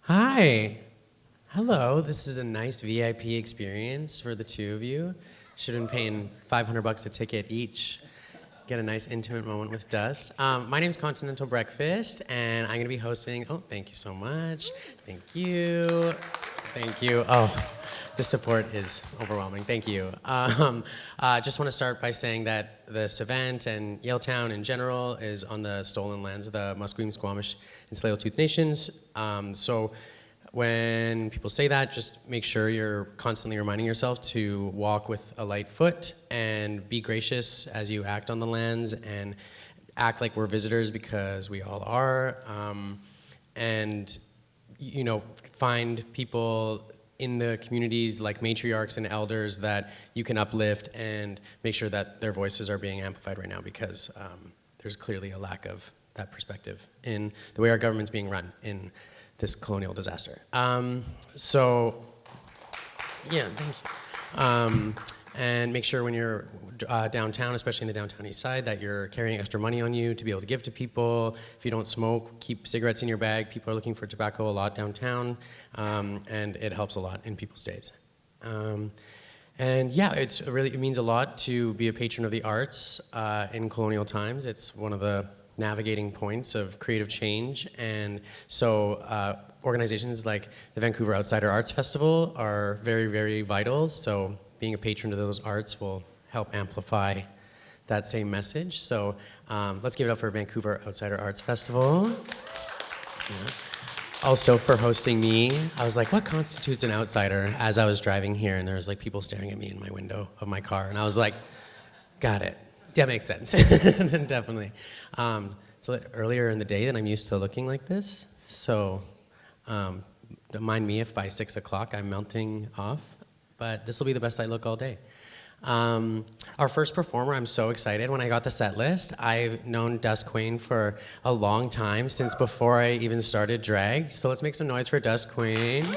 Hi. Hello. This is a nice VIP experience for the two of you. Should have been paying $500 a ticket each. Get a nice intimate moment with Dust. My name is Continental Breakfast, and I'm going to be hosting. Oh, thank you so much. Thank you. Thank you. Oh, the support is overwhelming. Thank you. Just want to start by saying that this event and Yaletown in general is on the stolen lands of the Musqueam, Squamish, and Tsleil-Waututh Nations. So when people say that, just make sure you're constantly reminding yourself to walk with a light foot and be gracious as you act on the lands and act like we're visitors because we all are. And, you know, find people in the communities like matriarchs and elders that you can uplift and make sure that their voices are being amplified right now because there's clearly a lack of that perspective in the way our government's being run in this colonial disaster. So, yeah, thank you. And make sure when you're downtown, especially in the downtown east side, that you're carrying extra money on you to be able to give to people. If you don't smoke, keep cigarettes in your bag. People are looking for tobacco a lot downtown, and it helps a lot in people's days. And yeah, it means a lot to be a patron of the arts in colonial times. It's one of the navigating points of creative change, and so organizations like the Vancouver Outsider Arts Festival are very, very vital. So being a patron of those arts will help amplify that same message. So let's give it up for Vancouver Outsider Arts Festival. Yeah. Also for hosting me. I was like, what constitutes an outsider as I was driving here, and there was like people staring at me in my window of my car, and I was like, got it. That makes sense, definitely. So earlier in the day than I'm used to looking like this, so don't mind me if by 6 o'clock I'm melting off, but this will be the best I look all day. Our first performer, I'm so excited. When I got the set list, I've known Cwaine for a long time, since before I even started drag, so let's make some noise for Cwaine.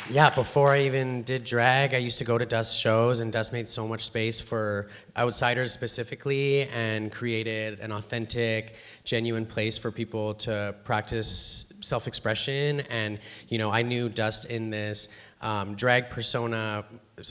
Yeah, before I even did drag, I used to go to Dust shows, and Dust made so much space for outsiders specifically and created an authentic, genuine place for people to practice self-expression. And, you know, I knew Dust in this drag persona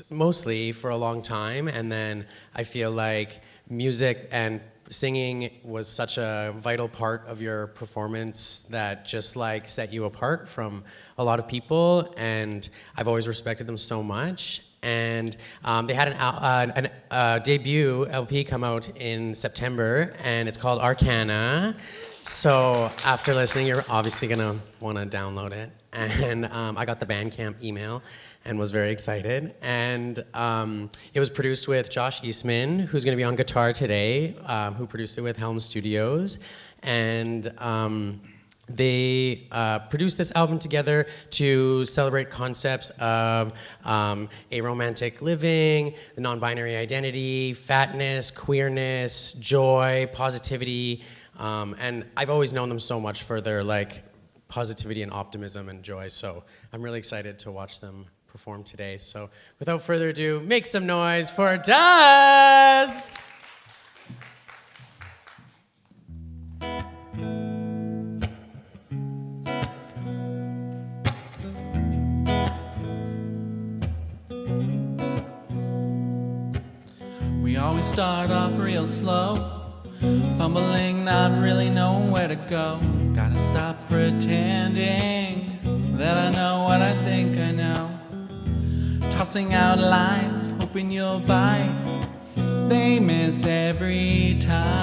mostly for a long time, and then I feel like music and singing was such a vital part of your performance that just like set you apart from a lot of people, and I've always respected them so much. And they had a debut LP come out in September, and it's called Arcana. So after listening, you're obviously gonna wanna download it. And I got the Bandcamp email and was very excited. And it was produced with Josh Eastman, who's gonna be on guitar today, who produced it with Helm Studios. And they produced this album together to celebrate concepts of aromantic living, the non-binary identity, fatness, queerness, joy, positivity. And I've always known them so much for their like positivity and optimism and joy. So I'm really excited to watch them perform today. So without further ado, make some noise for Dust! We always start off real slow, fumbling, not really knowing where to go. Gotta stop pretending that I know what I think I know. Tossing out lines, hoping you'll bite. They miss every time.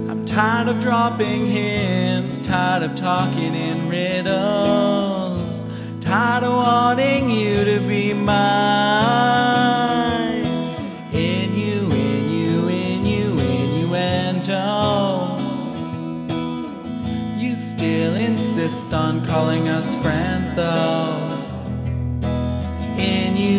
I'm tired of dropping hints, tired of talking in riddles, tired of wanting you to be mine. Innuendo. You still insist on calling us friends though. Innuendo.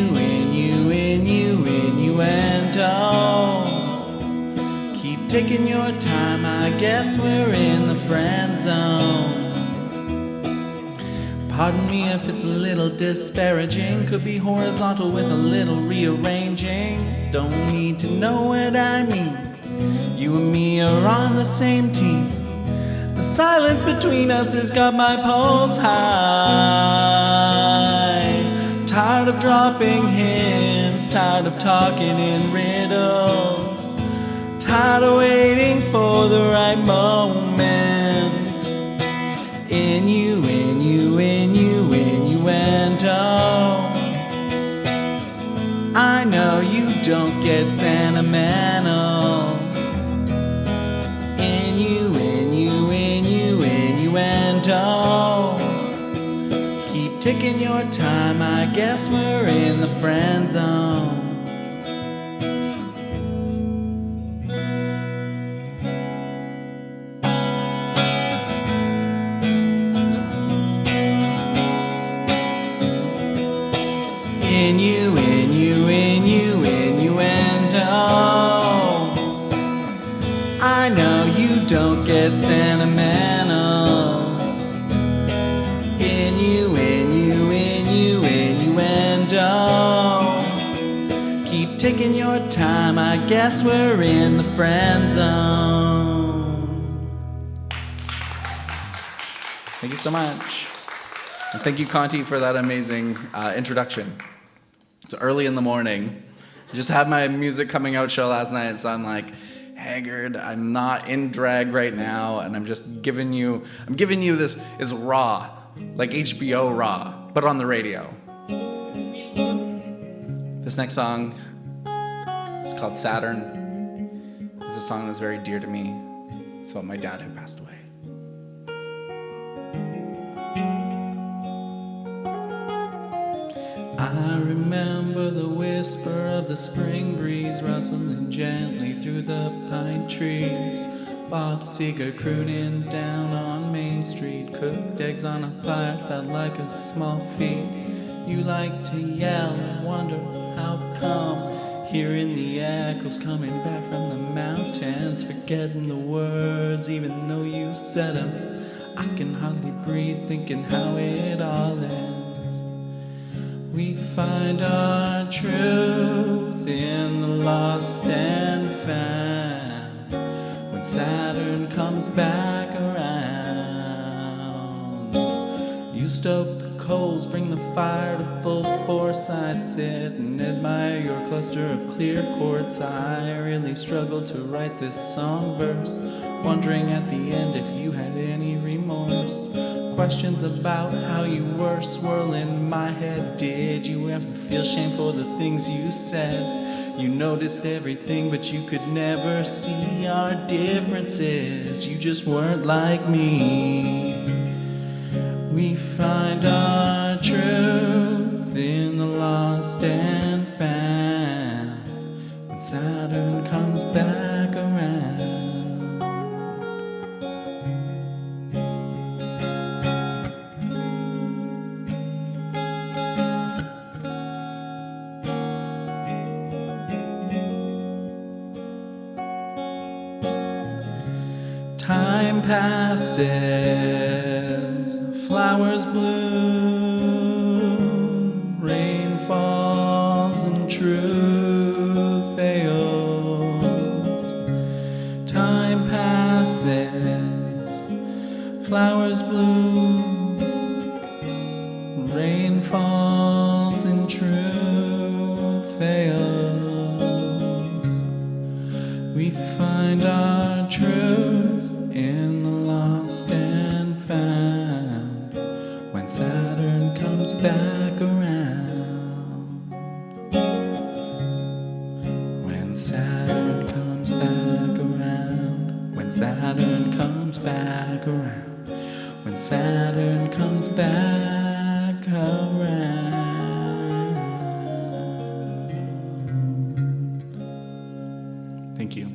Keep taking your time, I guess we're in the friend zone. Pardon me if it's a little disparaging, could be horizontal with a little rearranging. Don't need to know what I mean. You and me the same team. The silence between us has got my pulse high. I'm tired of dropping hints, tired of talking in riddles, tired of waiting for the right moment. Innuendo. I know you don't get sentimental. Innuendo. Keep ticking your time, I guess we're in the friend zone. Innuendo. I know you don't get sentimental. Innuendo. Keep taking your time, I guess we're in the friend zone. Thank you so much. And thank you, Conti, for that amazing introduction. It's early in the morning. I just had my music coming out show last night, so I'm like haggard. I'm not in drag right now, and I'm giving you this is raw, like HBO raw, but on the radio. This next song is called Saturn. It's a song that's very dear to me. It's about my dad who passed away. I remember the whisper of the spring breeze rustling gently through the pine trees. Bob Seger crooning down on Main Street. Cooked eggs on a fire felt like a small feat. You like to yell and wonder how come. Hearing the echoes coming back from the mountains. Forgetting the words even though you said them. I can hardly breathe thinking how it all ends. We find our truth in the lost and found. When Saturn comes back around, you stoke the coals, bring the fire to full force. I sit and admire your cluster of clear quartz. I really struggled to write this song verse, wondering at the end if you had any remorse. Questions about how you were swirl in my head. Did you ever feel shame for the things you said? You noticed everything, but you could never see our differences. You just weren't like me. We find our truth in the lost and found. When Saturn comes back around. Time passes, flowers bloom, rain falls and truth fails. Time passes, flowers bloom, rain falls and truth fails. We find our truth in the lost and found. When Saturn comes back around. When Saturn comes back around. When Saturn comes back around. When Saturn comes back around. Thank you.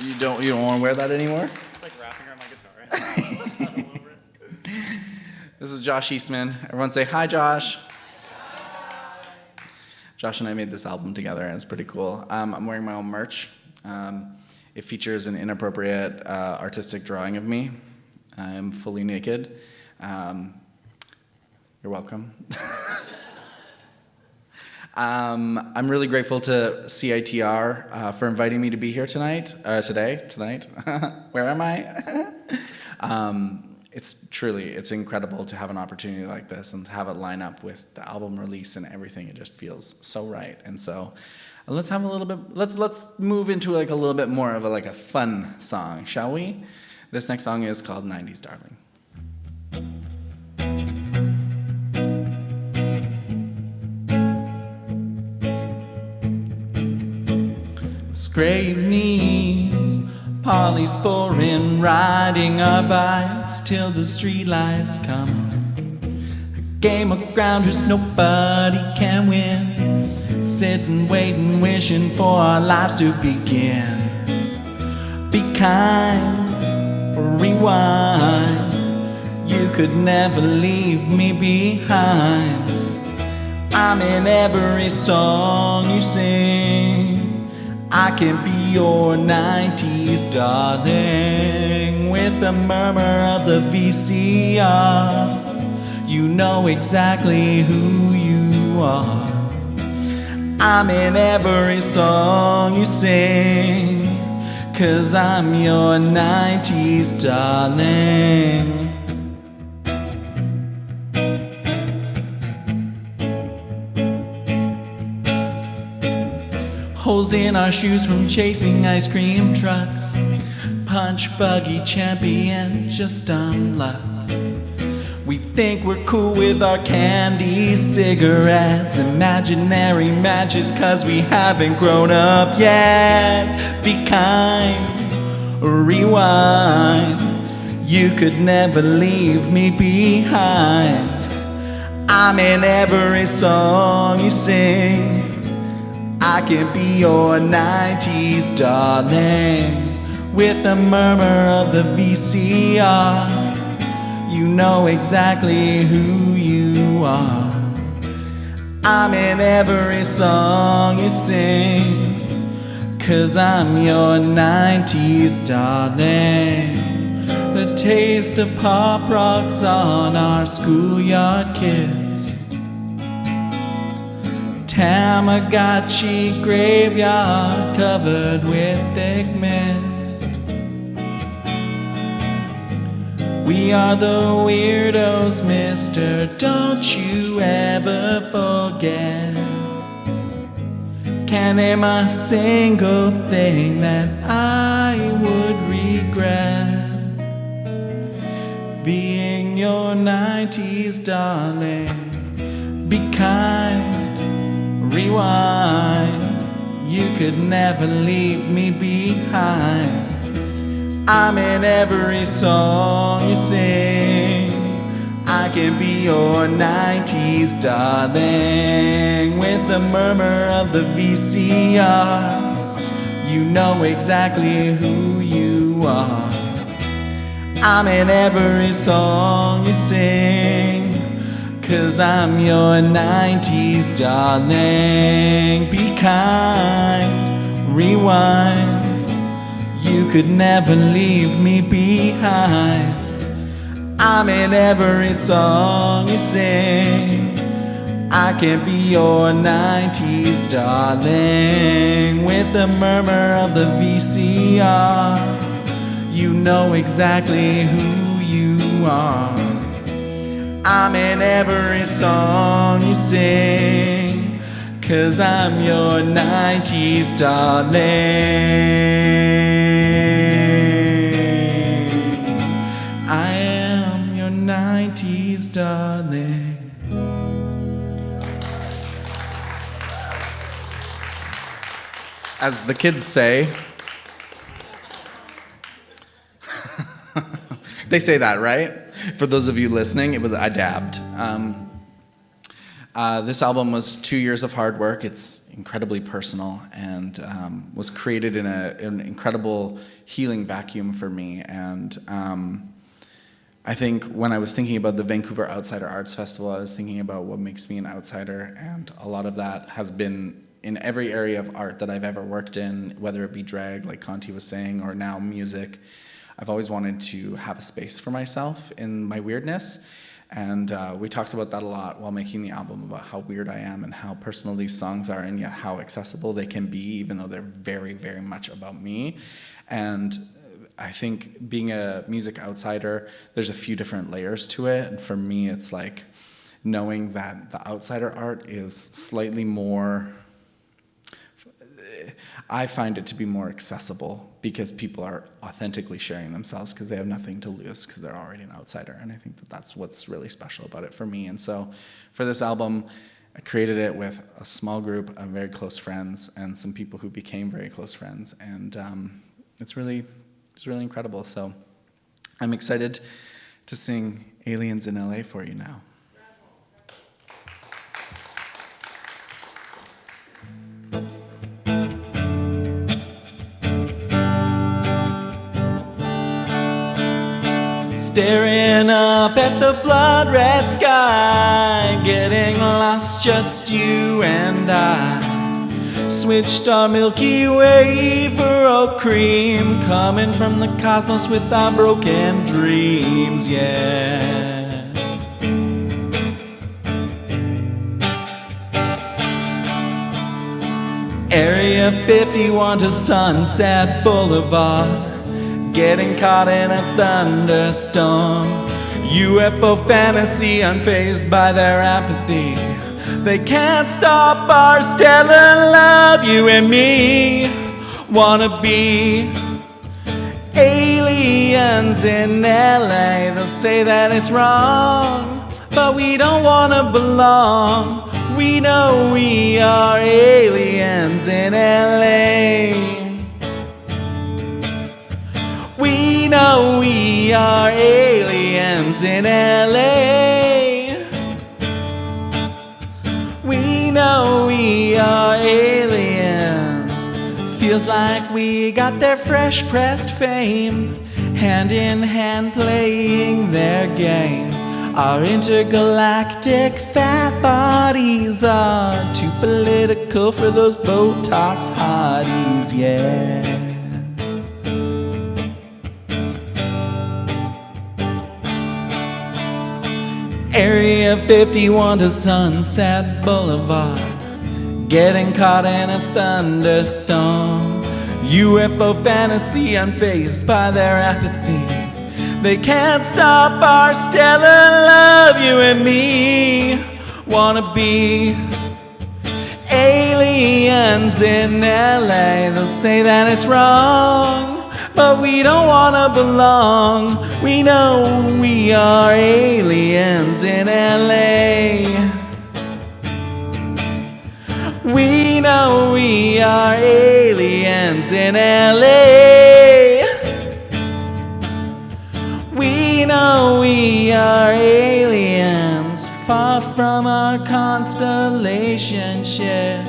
You don't want to wear that anymore? It's like wrapping around my guitar. This is Josh Eastman. Everyone say hi, Josh. Josh and I made this album together, and it's pretty cool. I'm wearing my own merch. It features an inappropriate artistic drawing of me. I'm fully naked. You're welcome. I'm really grateful to CITR for inviting me to be here tonight. Where am I? It's incredible to have an opportunity like this and to have it line up with the album release and everything. It just feels so right. And so let's have a little bit, let's move into like a little bit more of a fun song, shall we? This next song is called 90s Darling. Scraped knees, polysporin, riding our bikes till the streetlights come on. A game of grounders nobody can win, sitting, waiting, wishing for our lives to begin. Be kind, rewind, you could never leave me behind. I'm in every song you sing, I can be your 90s darling. With the murmur of the VCR, you know exactly who you are. I'm in every song you sing, 'cause I'm your 90s darling. Holes in our shoes from chasing ice cream trucks, punch buggy champion, just on luck. We think we're cool with our candy cigarettes, imaginary matches, 'cause we haven't grown up yet. Be kind, rewind, you could never leave me behind. I'm in every song you sing, I can be your 90s darling. With the murmur of the VCR, you know exactly who you are. I'm in every song you sing, 'cause I'm your 90s darling. The taste of pop rocks on our schoolyard kiss, Tamagotchi graveyard covered with thick mist. We are the weirdos, mister, don't you ever forget. Can't name a single thing that I would regret. Being your 90s darling. Be kind, rewind, you could never leave me behind. I'm in every song you sing, I can be your 90s darling. With the murmur of the VCR, you know exactly who you are. I'm in every song you sing, 'cause I'm your 90s darling. Be kind, rewind, you could never leave me behind. I'm in every song you sing, I can be your 90s darling. With the murmur of the VCR, you know exactly who you are. I'm in every song you sing, 'cause I'm your 90s darling. I am your 90s darling. As the kids say, they say that, right? For those of you listening, I dabbed. This album was 2 years of hard work. It's incredibly personal and was created in an incredible healing vacuum for me. And I think when I was thinking about the Vancouver Outsider Arts Festival, I was thinking about what makes me an outsider, and a lot of that has been in every area of art that I've ever worked in, whether it be drag, like Conti was saying, or now music. I've always wanted to have a space for myself in my weirdness. And we talked about that a lot while making the album, about how weird I am and how personal these songs are, and yet how accessible they can be, even though they're very, very much about me. And I think being a music outsider, there's a few different layers to it. And for me, it's like knowing that the outsider art is slightly more, I find it to be more accessible because people are authentically sharing themselves because they have nothing to lose because they're already an outsider. And I think that that's what's really special about it for me. And so for this album, I created it with a small group of very close friends and some people who became very close friends. And it's really incredible. So I'm excited to sing Aliens in LA for you now. Staring up at the blood red sky, getting lost, just you and I. Switched our Milky Way for oat cream, coming from the cosmos with our broken dreams, yeah. Area 51 to Sunset Boulevard, getting caught in a thunderstorm. UFO fantasy, unfazed by their apathy. They can't stop our stellar love, you and me. Wanna be aliens in LA. They'll say that it's wrong, but we don't wanna belong. We know we are aliens in LA. We know we are aliens in LA. We know we are aliens. Feels like we got their fresh pressed fame, hand in hand playing their game. Our intergalactic fat bodies are too political for those Botox hotties, yeah. Area 51 to Sunset Boulevard, getting caught in a thunderstorm. UFO fantasy, unfazed by their apathy. They can't stop our stellar love, you and me. Wanna be aliens in LA. They'll say that it's wrong, but we don't wanna belong. We know we are aliens in LA. We know we are aliens in LA. We know we are aliens, far from our constellation shit.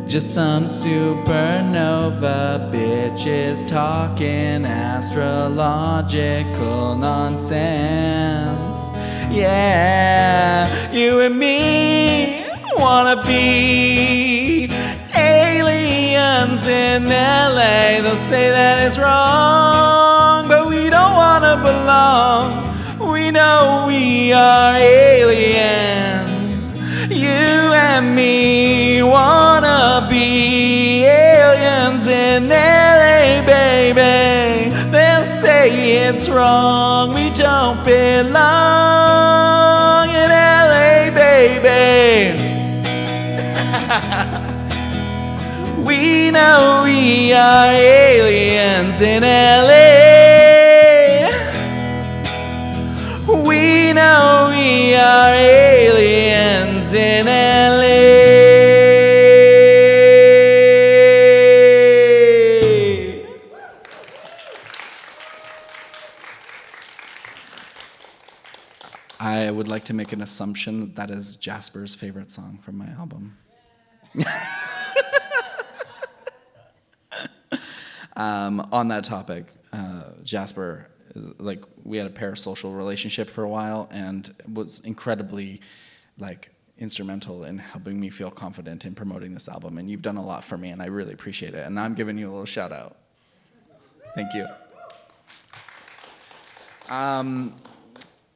Just some supernova bitches talking astrological nonsense. Yeah, you and me wanna be aliens in LA. They'll say that it's wrong, but we don't wanna belong. We know we are aliens. You and me wanna be aliens in LA, baby. They'll say it's wrong, we don't belong in LA, baby. We know we are aliens in LA. We know we are aliens in LA. I would like to make an assumption that that is Jasper's favorite song from my album. On that topic, Jasper, like, we had a parasocial relationship for a while and was incredibly, like, instrumental in helping me feel confident in promoting this album. And you've done a lot for me, and I really appreciate it. And I'm giving you a little shout out. Thank you.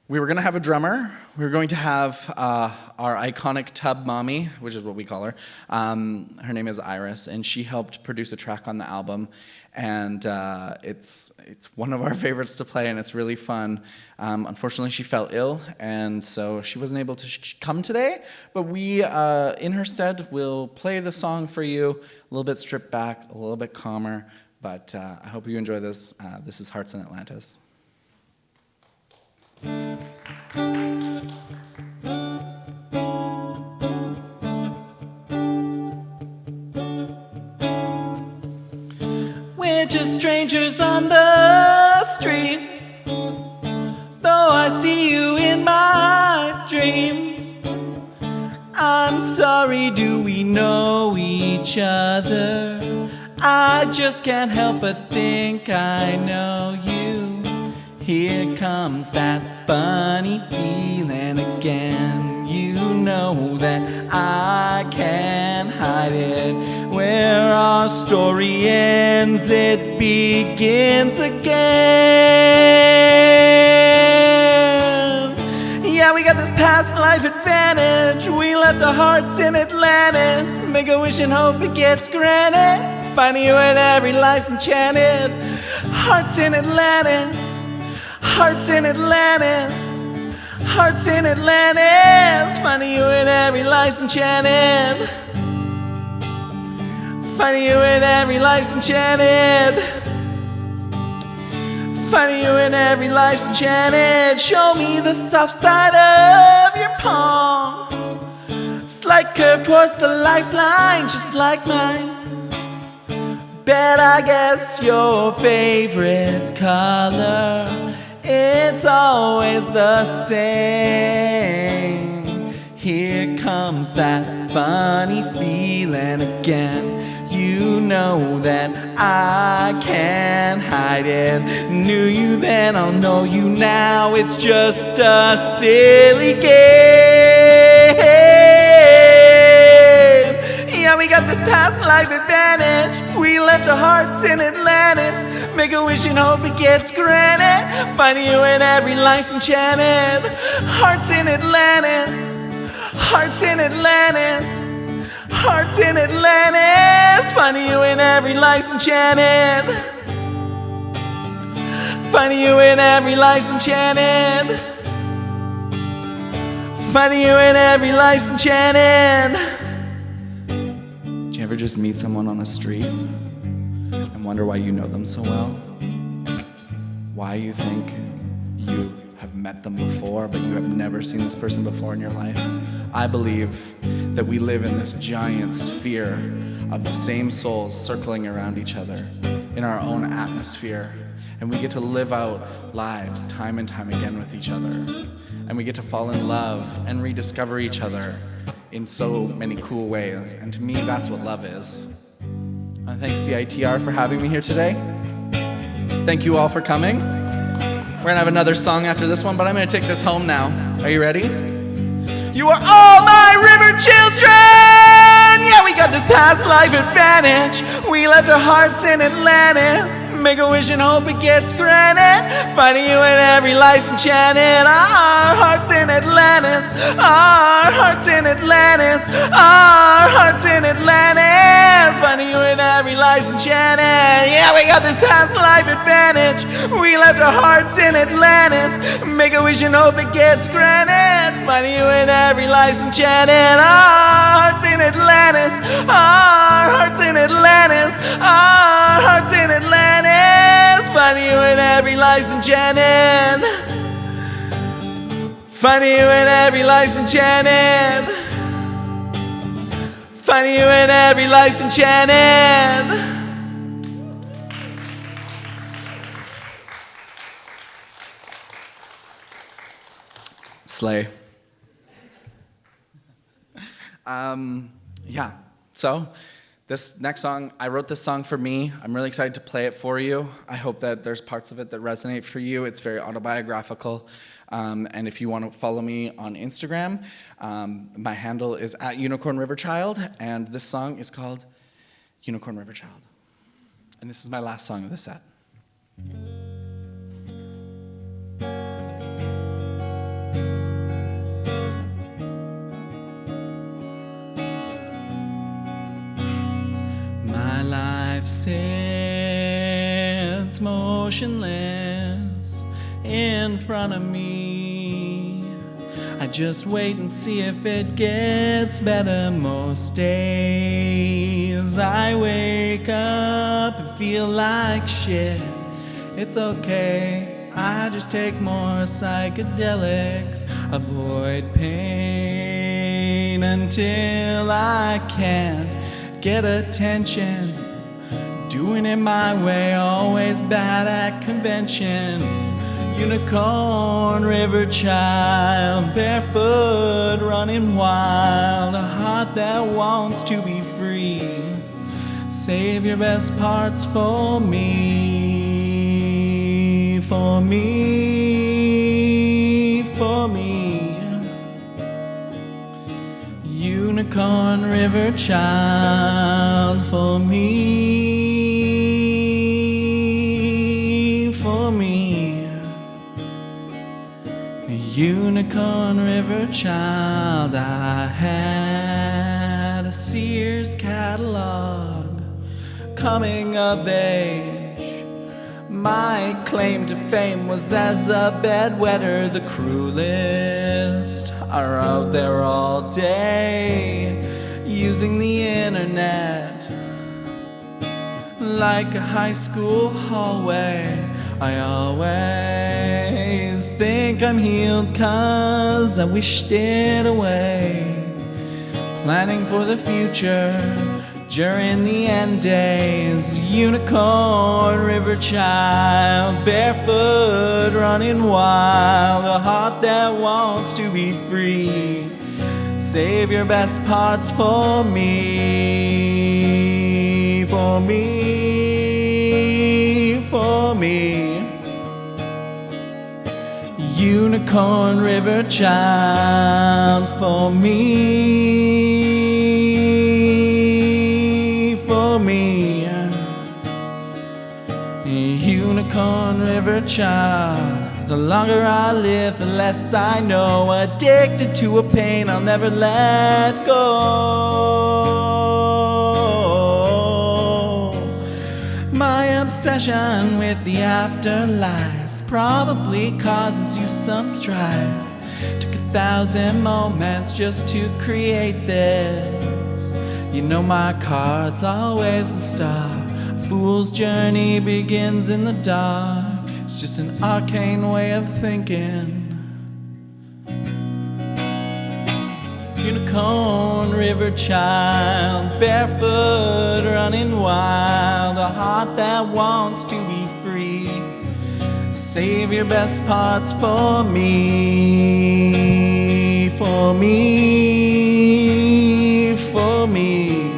We were going to have a drummer. We were going to have our iconic tub mommy, which is what we call her. Her name is Iris, and she helped produce a track on the album. And it's one of our favorites to play, and it's really fun. Unfortunately, she fell ill, and so she wasn't able to come today. But we, in her stead, will play the song for you, a little bit stripped back, a little bit calmer. But I hope you enjoy this. This is Hearts in Atlantis. We're just strangers on the street, though I see you in my dreams. I'm sorry, do we know each other? I just can't help but think I know you. Here comes that funny feeling again. You know that I can't hide it. Where our story ends, it begins again. Yeah, we got this past life advantage. We left our hearts in Atlantis. Make a wish and hope it gets granted. Finding you in every life's enchanted. Hearts in Atlantis. Hearts in Atlantis, hearts in Atlantis, finding you in every life's enchanted. Finding you in every life's enchanted. Finding you in every life's enchanted. Show me the soft side of your palm. Slight curve towards the lifeline, just like mine. Bet I guess your favorite color. It's always the same. Here comes that funny feeling again. You know that I can't hide it. Knew you then, I'll know you now. It's just a silly game. Yeah, we got this past life advantage. We left our hearts in Atlantis. Make a wish and hope it gets granted. Finding you in every life's enchanted. Hearts in Atlantis. Hearts in Atlantis. Hearts in Atlantis. Finding you in every life's enchanted. Finding you in every life's enchanted. Finding you in every life's enchanted. Did you ever just meet someone on a street and wonder why you know them so well? Why you think you have met them before, but you have never seen this person before in your life? I believe that we live in this giant sphere of the same souls circling around each other in our own atmosphere. And we get to live out lives time and time again with each other. And we get to fall in love and rediscover each other in so many cool ways. And to me, that's what love is. I thank CITR for having me here today. Thank you all for coming. We're gonna have another song after this one, but I'm gonna take this home now. Are you ready? You are all my river children! Yeah, we got this past life advantage. We left our hearts in Atlantis. Make a wish and hope it gets granted. Finding you in every life's enchanted. Our hearts in Atlantis. Our hearts in Atlantis. Our hearts in Atlantis. Finding you in every life's enchanted. Yeah, we got this past life advantage. We left our hearts in Atlantis. Make a wish and hope it gets granted. Finding you in every life's enchanted. Our hearts in Atlantis. Our hearts in Atlantis. Our hearts in Atlantis. Finding you in every life's enchanted. Finding you in every life's enchanted. Finding you in every life's enchanted. Slay. Yeah, so this next song, I wrote this song for me. I'm really excited to play it for you. I hope that there's parts of it that resonate for you. It's very autobiographical. And if you want to follow me on Instagram, my handle is @UnicornRiverChild, and this song is called Unicorn River Child. And this is my last song of the set. Life sits motionless in front of me. I just wait and see if it gets better. Most days I wake up and feel like shit. It's okay, I just take more psychedelics. Avoid pain until I can get attention. Doing it my way, always bad at convention. Unicorn river child, barefoot running wild. A heart that wants to be free. Save your best parts for me, for me, for me. Unicorn river child, for me, for me. Unicorn river child. I had a Sears catalog, coming of age. My claim to fame was as a bedwetter. The cruelest are out there all day, using the internet like a high school hallway. I always think I'm healed 'cause I wished it away. Planning for the future during the end days. Unicorn river child, barefoot running wild. A heart that wants to be free. Save your best parts for me, for me, for me. Unicorn river child, for me, for me. Unicorn river child. The longer I live, the less I know. Addicted to a pain I'll never let go. My obsession with the afterlife probably causes you some strife. Took 1,000 moments just to create this. You know my card's always the star. A fool's journey begins in the dark. It's just an arcane way of thinking. Unicorn river child, barefoot running wild. A heart that wants to be free. Save your best parts for me, for me, for me.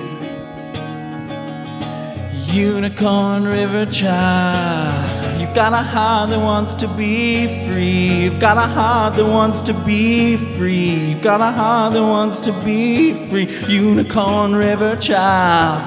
Unicorn river child. You got a heart that wants to be free. You've got a heart that wants to be free. You've got a heart that wants to be free. Unicorn river child.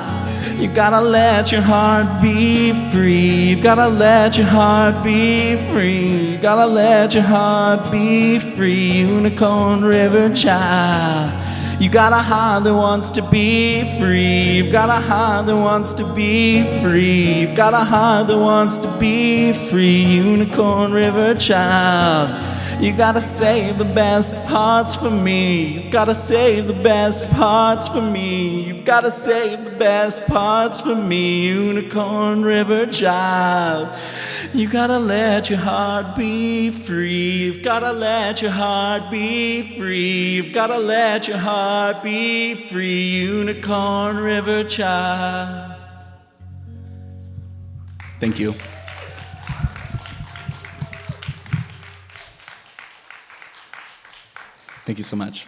You gotta let your heart be free. You gotta let your heart be free. You gotta let your heart be free. Unicorn river child. You got a heart that wants to be free. You've got a heart that wants to be free. You've got a heart that wants to be free. Unicorn river child. You gotta save the best parts for me. You've gotta save the best parts for me. You've gotta save the best parts for me. Unicorn river child. You gotta let your heart be free. You've gotta let your heart be free. You've gotta let your heart be free. Unicorn river child. Thank you. Thank you so much.